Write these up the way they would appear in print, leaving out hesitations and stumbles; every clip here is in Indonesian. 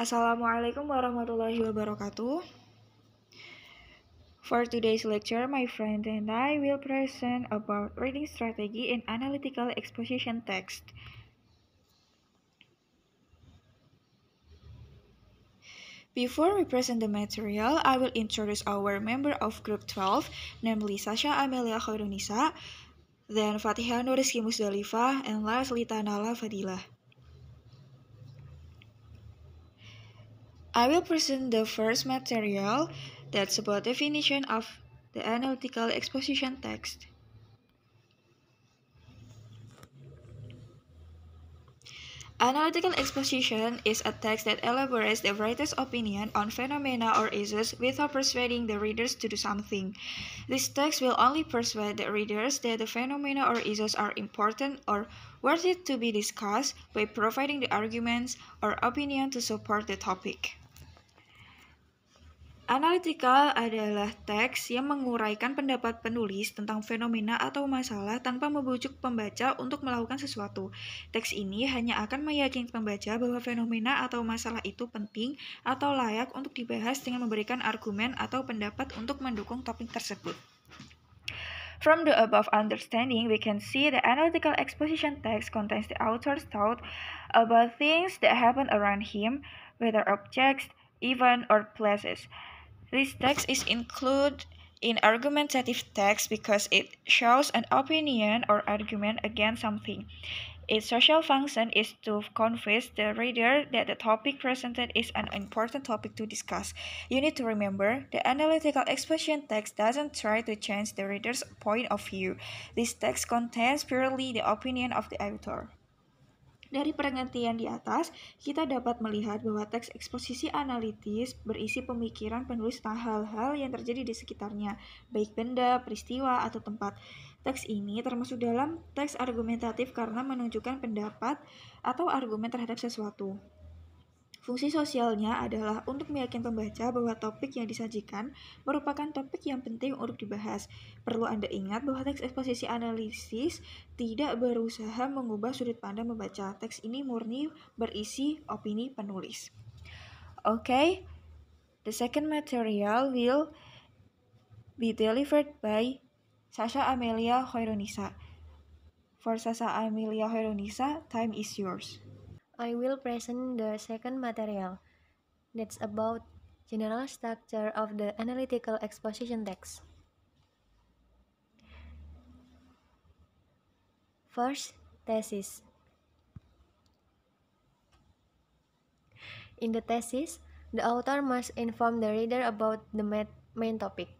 Assalamualaikum warahmatullahi wabarakatuh. For today's lecture, my friend and I will present about reading strategy in analytical exposition text. Before we present the material, I will introduce our member of Group 12, namely Sasha Amelia Khairunisa, then Fatihah Nuriski Musdalifah, and last Lita Nala Fadilah. I will present the first material that's about definition of the analytical exposition text. Analytical exposition is a text that elaborates the writer's opinion on phenomena or issues without persuading the readers to do something. This text will only persuade the readers that the phenomena or issues are important or worthy to be discussed by providing the arguments or opinion to support the topic. Analytical adalah teks yang menguraikan pendapat penulis tentang fenomena atau masalah tanpa membujuk pembaca untuk melakukan sesuatu. Teks ini hanya akan meyakinkan pembaca bahwa fenomena atau masalah itu penting atau layak untuk dibahas dengan memberikan argumen atau pendapat untuk mendukung topik tersebut. From the above understanding, we can see the analytical exposition text contains the author's thought about things that happen around him, whether objects, events, or places. This text is included in argumentative text because it shows an opinion or argument against something. Its social function is to convince the reader that the topic presented is an important topic to discuss. You need to remember, the analytical exposition text doesn't try to change the reader's point of view. This text contains purely the opinion of the author. Dari pengertian di atas, kita dapat melihat bahwa teks eksposisi analitis berisi pemikiran penulis tentang hal-hal yang terjadi di sekitarnya, baik benda, peristiwa, atau tempat. Teks ini termasuk dalam teks argumentatif karena menunjukkan pendapat atau argumen terhadap sesuatu. Fungsi sosialnya adalah untuk meyakinkan pembaca bahwa topik yang disajikan merupakan topik yang penting untuk dibahas. Perlu Anda ingat bahwa teks eksposisi analisis tidak berusaha mengubah sudut pandang membaca. Teks ini murni berisi opini penulis. Okay, the second material will be delivered by Sasha Amelia Khairunisa. For Sasha Amelia Khairunisa, time is yours. I will present the second material that's about general structure of the analytical exposition text. First, thesis. In the thesis, the author must inform the reader about the main topic.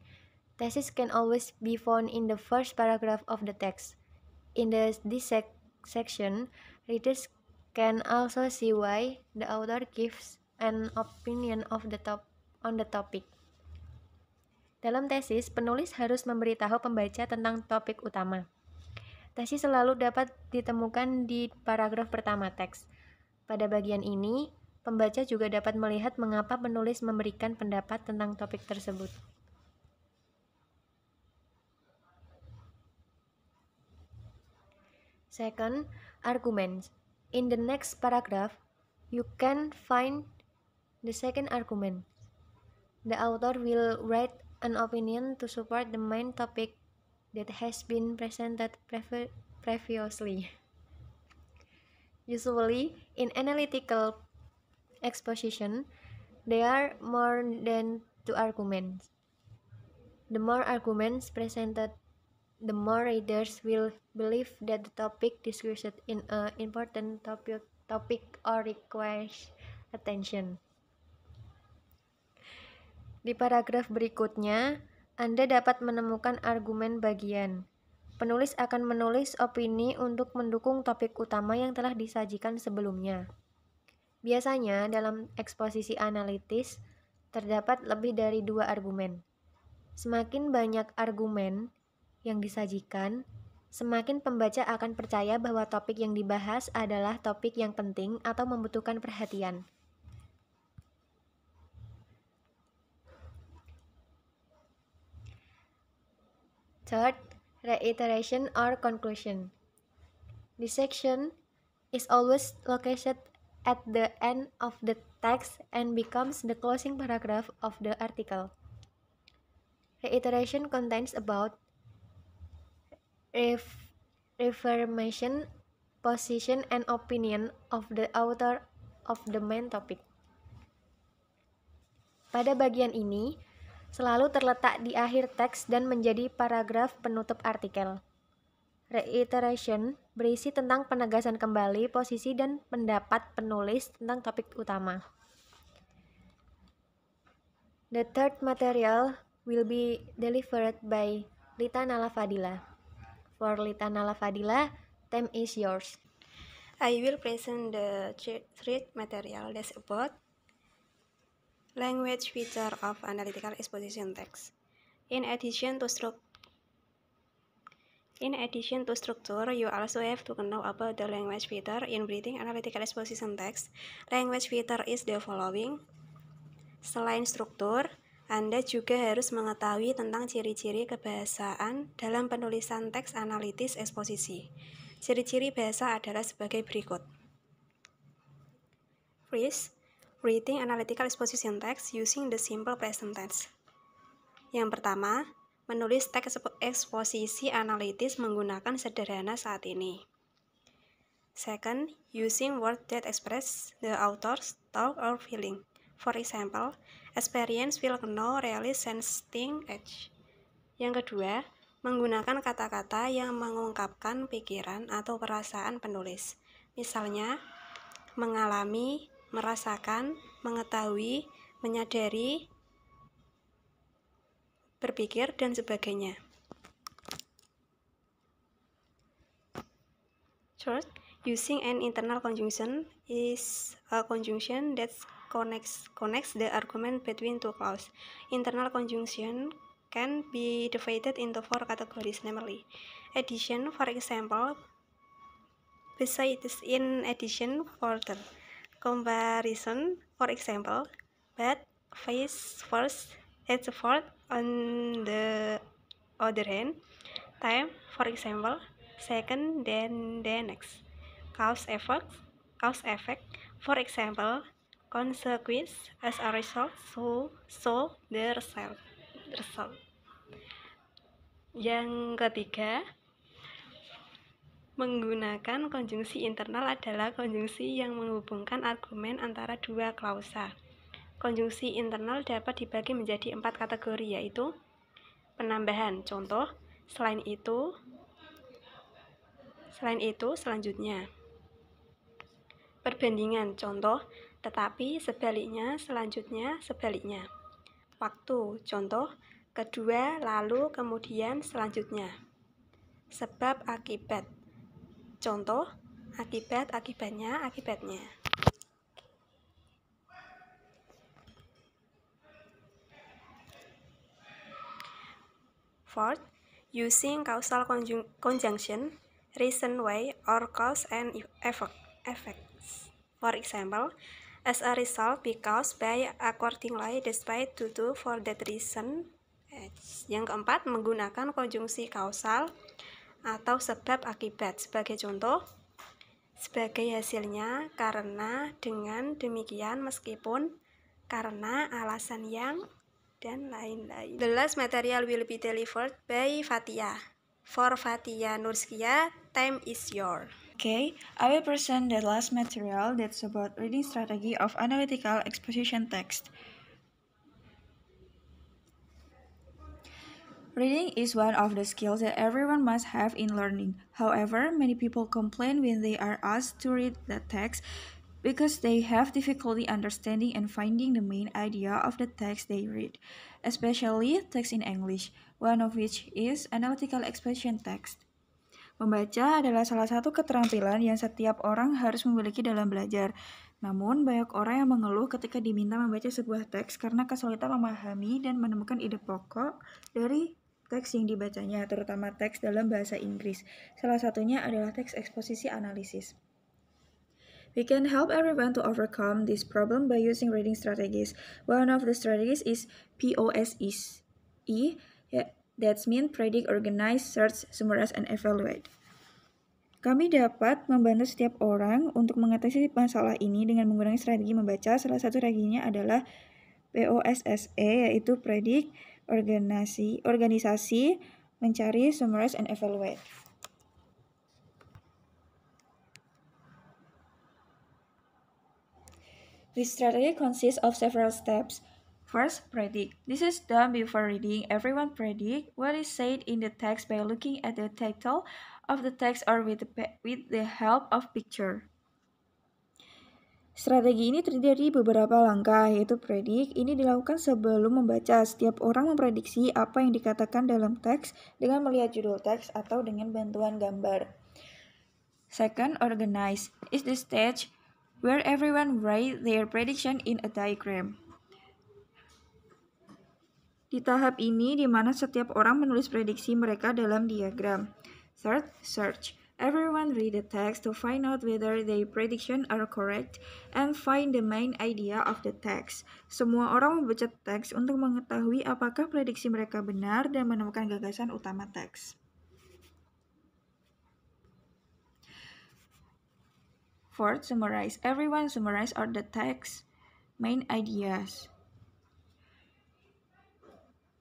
Thesis can always be found in the first paragraph of the text. In this section, readers can also see why the author gives an opinion on the topic. Dalam tesis, penulis harus memberitahu pembaca tentang topik utama. Tesis selalu dapat ditemukan di paragraf pertama teks. Pada bagian ini, pembaca juga dapat melihat mengapa penulis memberikan pendapat tentang topik tersebut. Second, arguments. In the next paragraph, you can find the second argument. The author will write an opinion to support the main topic that has been presented previously. Usually, in analytical exposition, there are more than two arguments. The more arguments presented, the more readers will believe that the topic discussed is an important topic or requires attention. Di paragraf berikutnya, Anda dapat menemukan argumen bagian. Penulis akan menulis opini untuk mendukung topik utama yang telah disajikan sebelumnya. Biasanya, dalam eksposisi analitis, terdapat lebih dari 2 argumen. Semakin banyak argumen yang disajikan, semakin pembaca akan percaya bahwa topik yang dibahas adalah topik yang penting atau membutuhkan perhatian. Third, reiteration or conclusion. This section is always located at the end of the text and becomes the closing paragraph of the article. Reiteration contains about reformation, position, and opinion of the author of the main topic. Pada bagian ini, selalu terletak di akhir teks dan menjadi paragraf penutup artikel. Reiteration berisi tentang penegasan kembali posisi dan pendapat penulis tentang topik utama. The third material will be delivered by Lita Nalafadila. For Lita Nalafadila, time is yours. I will present the third material that's about language feature of analytical exposition text. In addition to structure, you also have to know about the language feature in writing analytical exposition text. Language feature is the following. Selain struktur, Anda juga harus mengetahui tentang ciri-ciri kebahasaan dalam penulisan teks analitis eksposisi. Ciri-ciri bahasa adalah sebagai berikut. First, writing analytical exposition text using the simple present tense. Yang pertama, menulis teks eksposisi analitis menggunakan sederhana saat ini. Second, using words that express the author's thought or feeling. For example, experience will know really sensing age. Yang kedua, menggunakan kata-kata yang mengungkapkan pikiran atau perasaan penulis. Misalnya, mengalami, merasakan, mengetahui, menyadari, berpikir, dan sebagainya. Third, using an internal conjunction is a conjunction that connects the argument between two clauses. Internal conjunction can be divided into 4 categories, namely addition, for example, besides, in addition, further, comparison, for example, but, vice versa, as fourth. On the other hand, time, for example, second, then the next. Cause effect, for example, consequence, as a result, so the result. Yang ketiga, menggunakan konjungsi internal adalah konjungsi yang menghubungkan argumen antara dua klausa. Konjungsi internal dapat dibagi menjadi 4 kategori, yaitu penambahan, contoh, selain itu, selanjutnya. Perbandingan, contoh, tetapi, sebaliknya, selanjutnya, sebaliknya. Waktu, contoh, kedua, lalu, kemudian, selanjutnya. Sebab, akibat, contoh, akibat, akibatnya, akibatnya. Fourth, using causal conjunction, reason why, or cause and effects. For example, as a result, because, by, accordingly, despite, due to, for that reason. Yang keempat, menggunakan konjungsi kausal atau sebab akibat. Sebagai contoh, sebagai hasilnya, karena, dengan, demikian, meskipun, karena, alasan yang, dan lain-lain. The last material will be delivered by Fatia. For Fatia Nurskia, time is yours. Okay, I will present the last material that's about reading strategy of analytical exposition text. Reading is one of the skills that everyone must have in learning. However, many people complain when they are asked to read the text because they have difficulty understanding and finding the main idea of the text they read, especially text in English, one of which is analytical exposition text. Membaca adalah salah satu keterampilan yang setiap orang harus memiliki dalam belajar. Namun, banyak orang yang mengeluh ketika diminta membaca sebuah teks karena kesulitan memahami dan menemukan ide pokok dari teks yang dibacanya, terutama teks dalam bahasa Inggris. Salah satunya adalah teks eksposisi analisis. We can help everyone to overcome this problem by using reading strategies. One of the strategies is POSE. That means predict, organize, search, summarize, and evaluate. Kami dapat membantu setiap orang untuk mengatasi masalah ini dengan menggunakan strategi membaca. Salah satu strateginya adalah POSSE, yaitu predict, organisasi, mencari, summarize, and evaluate. This strategy consists of several steps. First, predict. This is done before reading. Everyone predict what is said in the text by looking at the title of the text or with the help of picture. Strategi ini terdiri dari beberapa langkah, yaitu predict. Ini dilakukan sebelum membaca. Setiap orang memprediksi apa yang dikatakan dalam teks dengan melihat judul teks atau dengan bantuan gambar. Second, organize. Is the stage where everyone write their prediction in a diagram. Di tahap ini, di mana setiap orang menulis prediksi mereka dalam diagram. Third, search. Everyone read the text to find out whether their prediction are correct and find the main idea of the text. Semua orang membaca teks untuk mengetahui apakah prediksi mereka benar dan menemukan gagasan utama teks. Fourth, summarize. Everyone summarize all the text main ideas.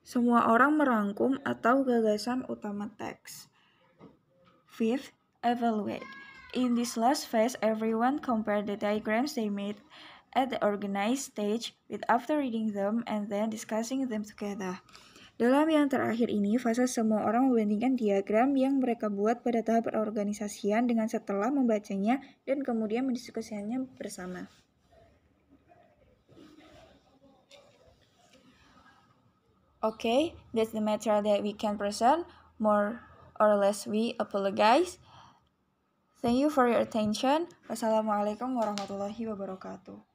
Semua orang merangkum atau gagasan utama teks. Fifth, evaluate. In this last phase, everyone compare the diagrams they made at the organized stage with after reading them and then discussing them together. Dalam yang terakhir ini, fase semua orang membandingkan diagram yang mereka buat pada tahap perorganisasian dengan setelah membacanya dan kemudian mendiskusikannya bersama. Okay, that's the material that we can present. More or less we apologize. Thank you for your attention. Wassalamualaikum warahmatullahi wabarakatuh.